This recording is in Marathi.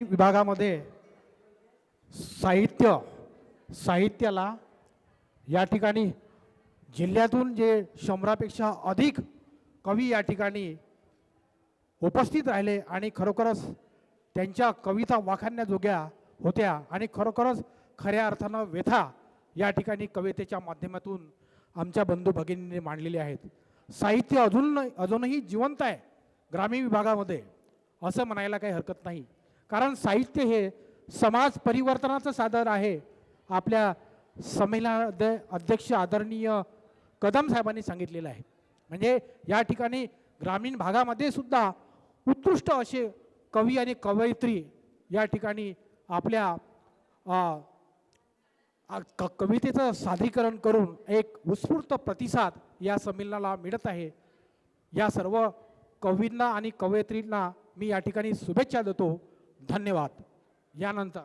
विभागामध्ये साहित्याला या ठिकाणी जिल्ह्यातून जे 100पेक्षा अधिक कवी या ठिकाणी उपस्थित राहिले आणि खरोखरच त्यांच्या कविता वाखाणण्याजोग्या होत्या आणि खरोखरच खऱ्या अर्थानं व्यथा या ठिकाणी कवितेच्या माध्यमातून आमच्या बंधू भगिनींनी मांडलेली आहेत. साहित्य अजूनही जिवंत आहे ग्रामीण विभागामध्ये असं म्हणायला काही हरकत नाही, कारण साहित्य हे समाज परिवर्तनाचं साधन आहे. आपल्या संमेलन अध्यक्ष आदरणीय कदम साहेबांनी सांगितलेलं आहे. म्हणजे या ठिकाणी ग्रामीण भागामध्ये सुद्धा उत्कृष्ट असे कवी आणि कवयित्री या ठिकाणी आपल्या कवितेचं सादरीकरण करून एक उत्स्फूर्त प्रतिसाद या संमेलनाला मिळत आहे. या सर्व कवींना आणि कवयित्रींना मी या ठिकाणी शुभेच्छा देतो. धन्यवाद. यानंतर